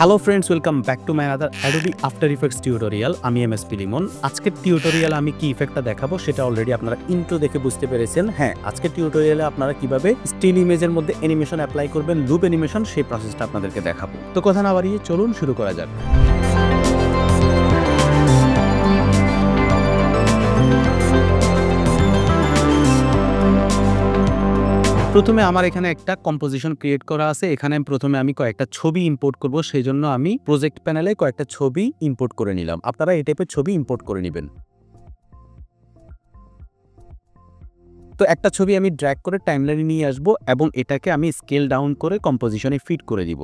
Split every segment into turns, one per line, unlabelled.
Hello friends, welcome back to my other Adobe after effects tutorial. আমি MSP Limon. আজকের tutorial আমি কি ইফেক্টটা দেখাবো সেটা অলরেডি আপনারা ইন্ট্রো দেখে বুঝতে পেরেছেন। হ্যাঁ, আজকের টিউটোরিয়ালে আপনারা কিভাবে স্টিল ইমেজের মধ্যে অ্যানিমেশন অ্যাপ্লাই করবেন, লুপ অ্যানিমেশন, সেই প্রসেসটা আপনাদেরকে দেখাবো। তো কথা না বাড়িয়ে চলুন শুরু করা যাক। প্রথমে আমার এখানে একটা কম্পোজিশন ক্রিয়েট করা আছে। এখানে প্রথমে আমি কয়েকটা ছবি ইম্পোর্ট করব, সেই জন্য আমি প্রজেক্ট প্যানেলে কয়েকটা ছবি ইম্পোর্ট করে নিলাম। আপনারা এই টাইপের ছবি ইম্পোর্ট করে নেবেন। তো একটা ছবি আমি ড্র্যাগ করে টাইমলাইনে নিয়ে আসবো এবং এটাকে আমি স্কেল ডাউন করে কম্পোজিশনে ফিট করে দিব।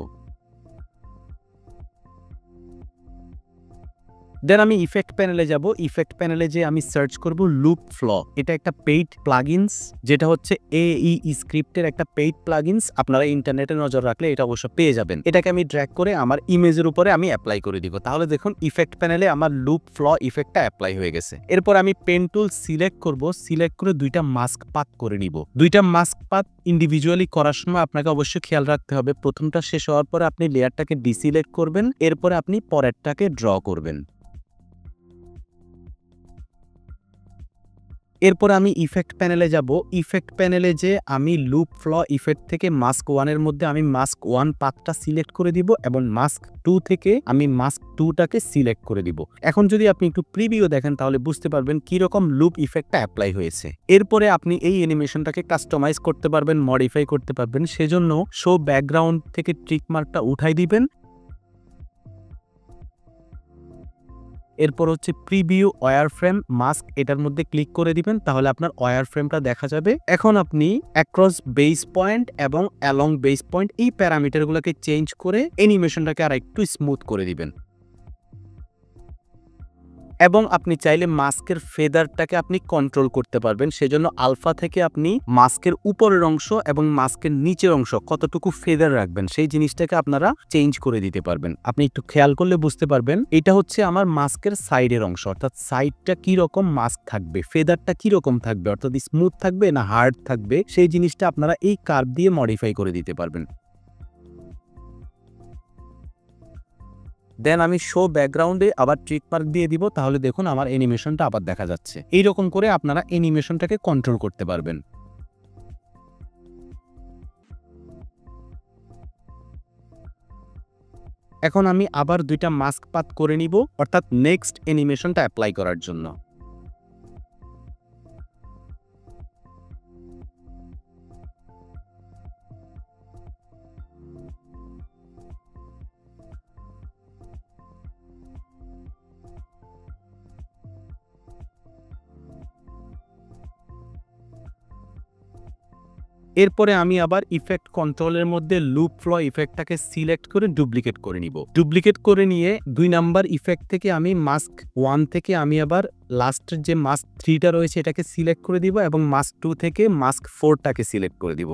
দেন আমি ইফেক্ট প্যানেলে যাব। ইফেক্ট প্যানেলে যে আমি সার্চ করব লুপ ফ্ল। এটা একটা পেইড প্লাগইনস, যেটা হচ্ছে AE স্ক্রিপ্টের একটা পেইড প্লাগইনস। আপনারা ইন্টারনেটে নজর রাখলে এটা অবশ্য পেয়ে যাবেন। এটাকে আমি ড্র্যাগ করে আমার ইমেজের উপরে আমি অ্যাপ্লাই করে দিব। তাহলে দেখুন ইফেক্ট প্যানেলে আমার লুপ ফ্ল ইফেক্টটা অ্যাপ্লাই হয়ে গেছে। এরপর আমি পেন টুল সিলেক্ট করব, সিলেক্ট করে দুইটা মাস্ক পাথ করে নিব। দুইটা মাস্ক পাথ ইন্ডিভিজুয়ালি করার সময় আপনাকে অবশ্যই খেয়াল রাখতে হবে, প্রথমটা শেষ হওয়ার পরে আপনি লেয়ারটাকে ডিসিলেক্ট করবেন, এরপরে আপনি পরেরটাকে ড্র করবেন। এরপর আমি ইফেক্ট প্যানেলে যাব। ইফেক্ট প্যানেলে যে আমি লুপ ফ্ল ইফেক্ট থেকে মাস্ক 1 এর মধ্যে আমি মাস্ক 1 পাথটা সিলেক্ট করে দিব এবং মাস্ক 2 থেকে আমি মাস্ক 2টাকে সিলেক্ট করে দিব। এখন যদি আপনি একটু প্রিভিউ দেখেন তাহলে বুঝতে পারবেন কি রকম লুপ ইফেক্টটা অ্যাপ্লাই হয়েছে। এরপরে আপনি এই অ্যানিমেশনটাকে কাস্টমাইজ করতে পারবেন, মডিফাই করতে পারবেন। সেজন্য শো ব্যাকগ্রাউন্ড থেকে ট্রিক মার্কটা উঠাই দিবেন। এরপর হচ্ছে প্রিভিউ ওয়্যারফ্রেম মাস্ক, এটার মধ্যে ক্লিক করে দিবেন, তাহলে আপনার ওয়্যারফ্রেমটা দেখা যাবে। এখন আপনি অ্যাক্রস বেস পয়েন্ট এবং অ্যালং বেস পয়েন্ট এই প্যারামিটারগুলোকে চেঞ্জ করে অ্যানিমেশনটাকে আর একটু স্মুথ করে দিবেন। এবং আপনি চাইলে মাস্কের ফেদারটাকে আপনি কন্ট্রোল করতে পারবেন। সেজন্য আলফা থেকে আপনি মাস্কের উপরের অংশ এবং মাস্কের নিচের অংশ কতটুকু ফেদার রাখবেন সেই জিনিসটাকে আপনারা চেঞ্জ করে দিতে পারবেন। আপনি একটু খেয়াল করলে বুঝতে পারবেন এটা হচ্ছে আমার মাস্কের সাইডের অংশ, অর্থাৎ সাইডটা কি রকম মাস্ক থাকবে, ফেদারটা কি রকম থাকবে, অর্থাৎ স্মুথ থাকবে না হার্ড থাকবে, সেই জিনিসটা আপনারা এই কার্ভ দিয়ে মডিফাই করে দিতে পারবেন। দেন আমি শো ব্যাকগ্রাউন্ডে আবার ট্রিক মার্ক দিয়ে দিব, তাহলে দেখুন আমার অ্যানিমেশনটা আবার দেখা যাচ্ছে। এইরকম করে আপনারা অ্যানিমেশনটাকে কন্ট্রোল করতে পারবেন। এখন আমি আবার দুইটা মাস্ক পাথ করে নিব, অর্থাৎ নেক্সট অ্যানিমেশনটা অ্যাপ্লাই করার জন্য। এরপরে আমি আবার ইফেক্ট কন্ট্রোলের মধ্যে লুপ ফ্ল ইফেক্টটাকে সিলেক্ট করে ডুপ্লিকেট করে নিব। ডুপ্লিকেট করে নিয়ে 2 নাম্বার ইফেক্ট থেকে আমি মাস্ক 1 থেকে আমি আবার লাস্টের যে মাস্ক 3টা রয়েছে এটাকে সিলেক্ট করে দিব এবং মাস্ক 2 থেকে মাস্ক 4টাকে সিলেক্ট করে দিব।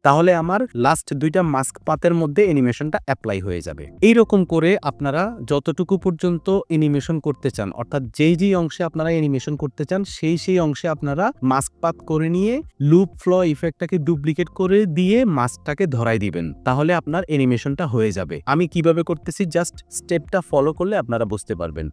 তাহলে আমার লাস্ট দুইটা মাস্ক পাতের মধ্যে অ্যানিমেশনটা অ্যাপ্লাই হয়ে যাবে। এইরকম করে আপনারা যতটুকু পর্যন্ত অ্যানিমেশন করতে চান, অর্থাৎ যেই অংশে আপনারা অ্যানিমেশন করতে চান সেই অংশে আপনারা মাস্ক পাত করে নিয়ে লুপ ফ্ল ইফেক্টটাকে ডুপ্লিকেট করে দিয়ে মাস্কটাকে ধরাই দিবেন, তাহলে আপনার অ্যানিমেশনটা হয়ে যাবে। আমি কিভাবে করতেছি জাস্ট স্টেপটা ফলো করলে আপনারা বুঝতে পারবেন।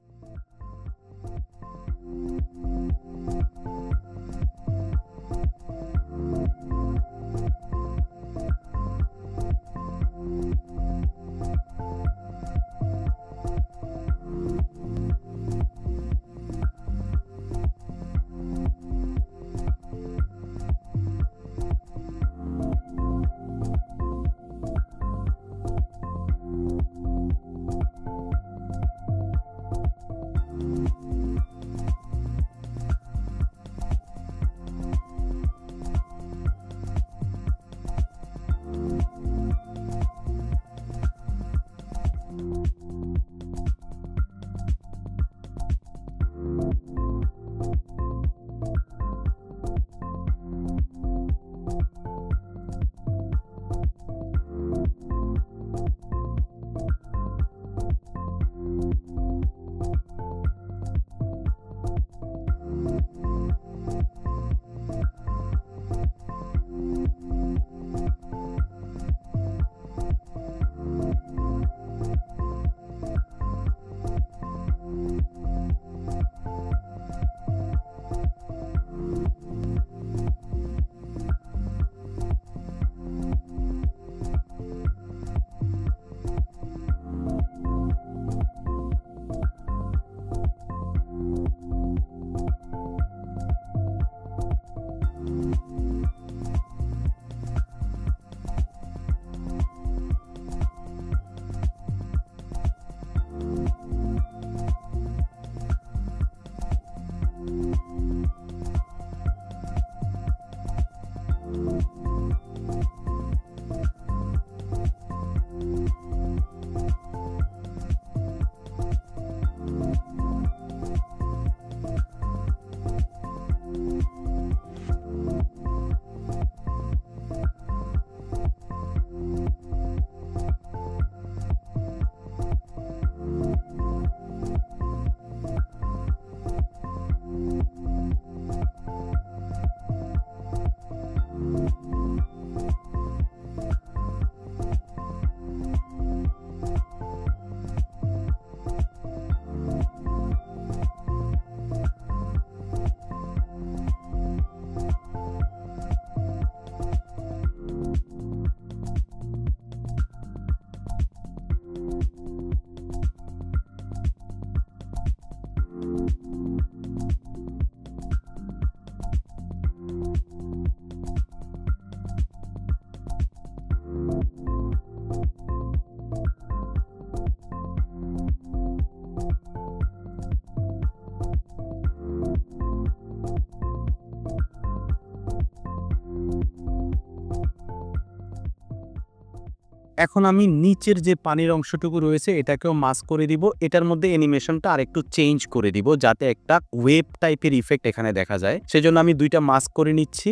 এখন আমি নিচের যে পানির অংশটুকু রয়েছে এটাকেও মাস্ক করে দিব। এটার মধ্যে অ্যানিমেশনটা আরেকটু চেঞ্জ করে দিব যাতে একটা ওয়েভ টাইপের ইফেক্ট এখানে দেখা যায়। সেজন্য আমি 2টা মাস্ক করে নিচ্ছি।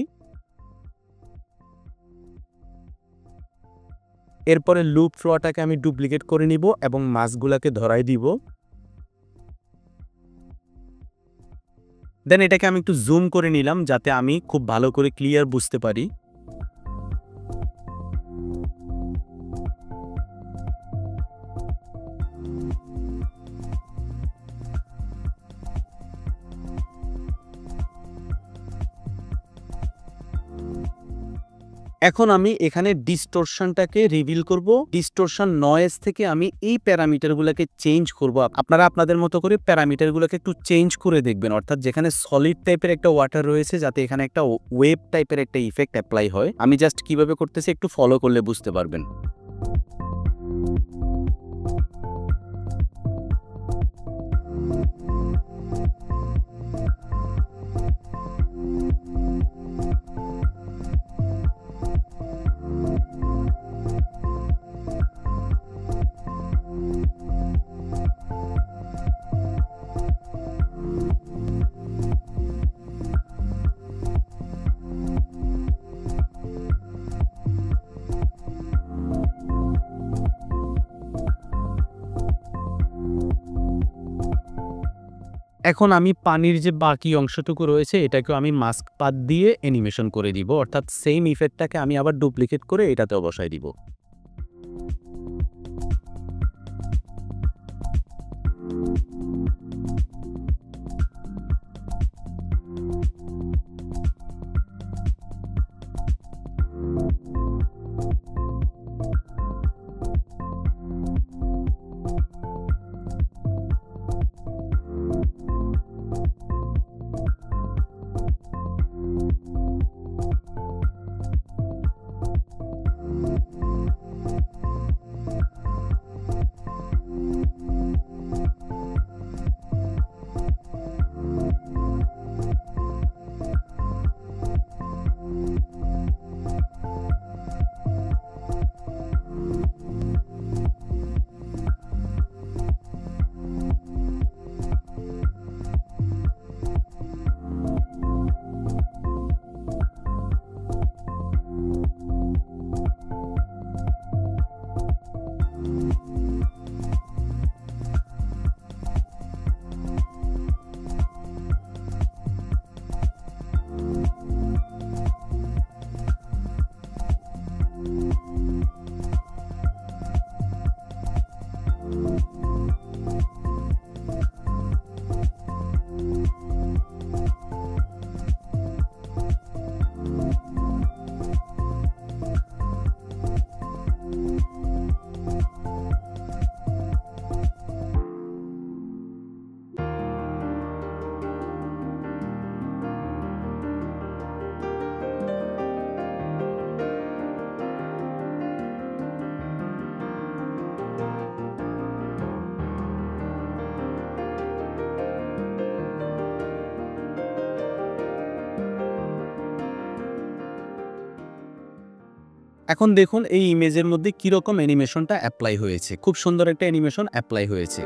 এরপরে লুপ ফ্লোটাকে আমি ডুপ্লিকেট করে নিব এবং মাস্কগুলাকে ধরাই দিব। দেন এটাকে আমি একটু জুম করে নিলাম যাতে আমি খুব ভালো করে ক্লিয়ার বুঝতে পারি। এখন আমি এখানে ডিস্টরশনটাকে রিভিল করব। ডিস্টরশন নয়েজ থেকে আমি এই প্যারামিটারগুলোকে চেঞ্জ করব। আপনারা আপনাদের মতো করে প্যারামিটারগুলোকে একটু চেঞ্জ করে দেখবেন, অর্থাৎ যেখানে সলিড টাইপের একটা ওয়াটার রয়েছে যাতে এখানে একটা ওয়েভ টাইপের একটা ইফেক্ট অ্যাপ্লাই হয়। আমি জাস্ট কিভাবে করতেছি একটু ফলো করলে বুঝতে পারবেন। এখন আমি পানির যে বাকি অংশটুকু রয়েছে এটাকেও আমি মাস্ক পাত দিয়ে অ্যানিমেশন করে দিব, অর্থাৎ সেম ইফেক্টটাকে আমি আবার ডুপ্লিকেট করে এটাতেও বসাই দিব। এখন দেখুন এই ইমেজের মধ্যে কিরকম অ্যানিমেশনটা অ্যাপ্লাই হয়েছে। খুব সুন্দর একটা অ্যানিমেশন অ্যাপ্লাই হয়েছে।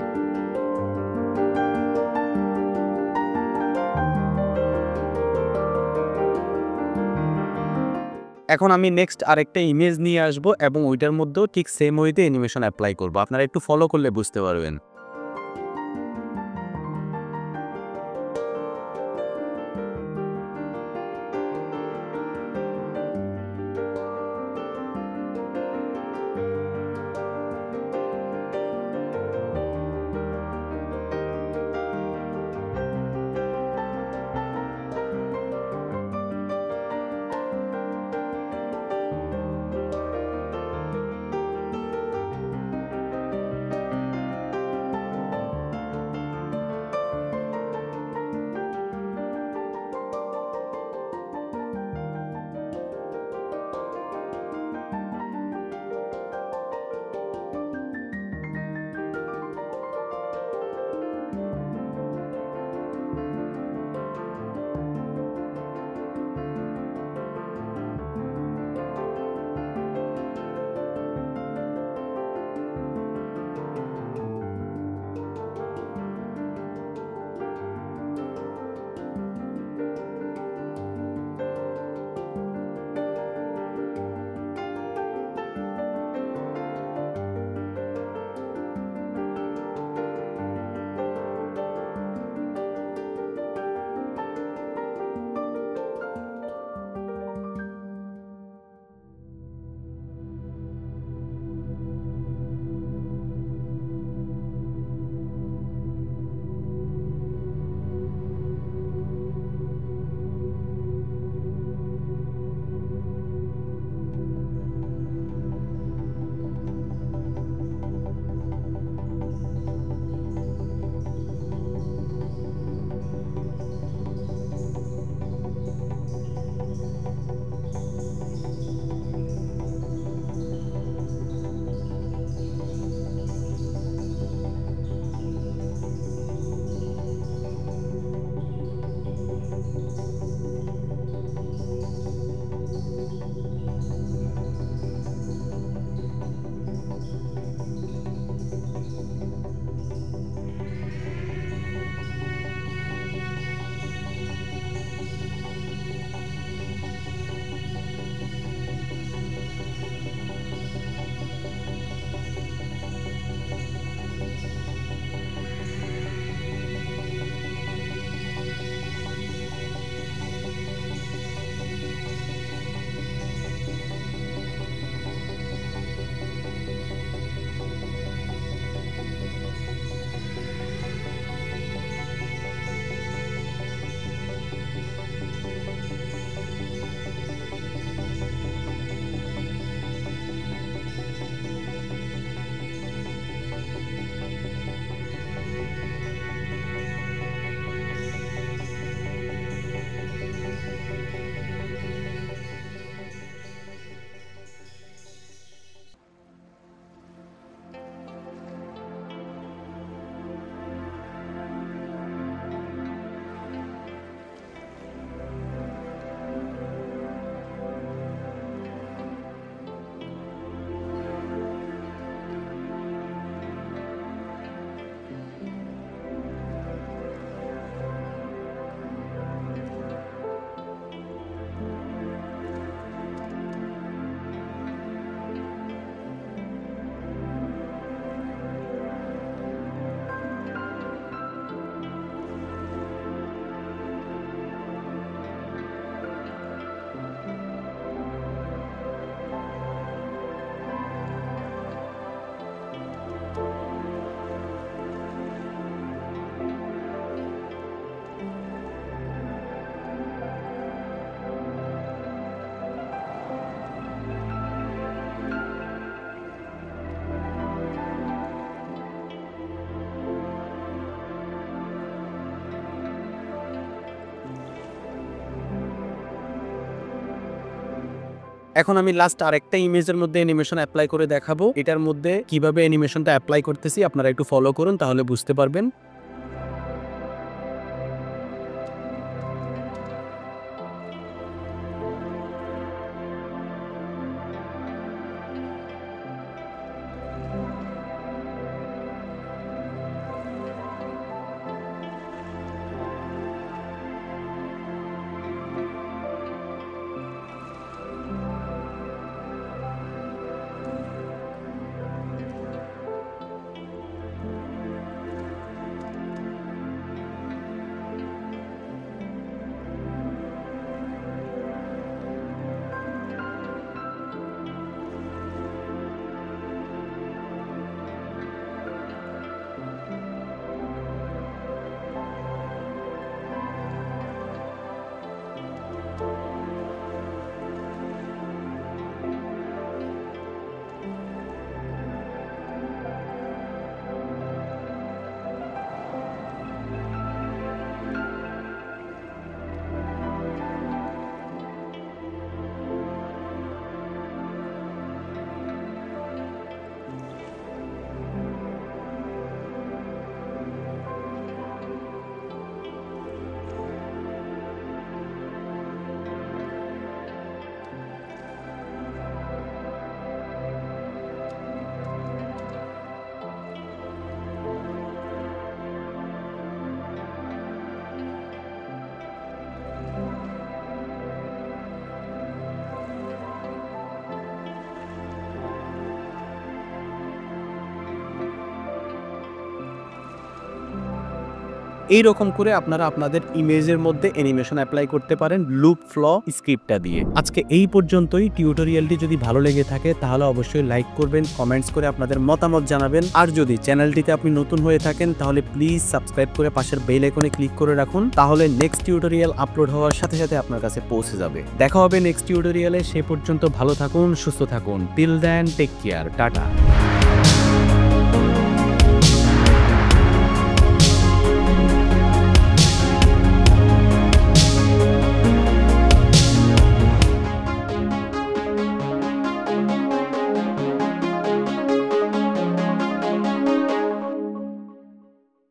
এখন আমি নেক্সট আরেকটা ইমেজ নিয়ে আসবো এবং ওইটার মধ্যেও ঠিক সেম ওয়েতে অ্যানিমেশন অ্যাপ্লাই করব। আপনারা একটু ফলো করলে বুঝতে পারবেন। এখন আমি লাস্ট আরেকটা ইমেজের মধ্যে অ্যানিমেশন অ্যাপ্লাই করে দেখাবো। এটার মধ্যে কিভাবে অ্যানিমেশনটা অ্যাপ্লাই করতেছি আপনারা একটু ফলো করুন, তাহলে বুঝতে পারবেন। এইরকম করে আপনারা আপনাদের ইমেজের মধ্যে অ্যানিমেশন অ্যাপ্লাই করতে পারেন লুপ ফ্ল স্ক্রিপ্টটা দিয়ে। আজকে এই পর্যন্তই। টিউটোরিয়ালটি যদি ভালো লেগে থাকে তাহলে অবশ্যই লাইক করবেন, কমেন্টস করে আপনাদের মতামত জানাবেন। আর যদি চ্যানেলটিতে আপনি নতুন হয়ে থাকেন তাহলে প্লিজ সাবস্ক্রাইব করে পাশের বেল আইকনে ক্লিক করে রাখুন, তাহলে নেক্সট টিউটোরিয়াল আপলোড হওয়ার সাথে সাথে আপনার কাছে পৌঁছে যাবে। দেখা হবে নেক্সট টিউটোরিয়ালে। সে পর্যন্ত ভালো থাকুন, সুস্থ থাকুন। Till then take care, tata.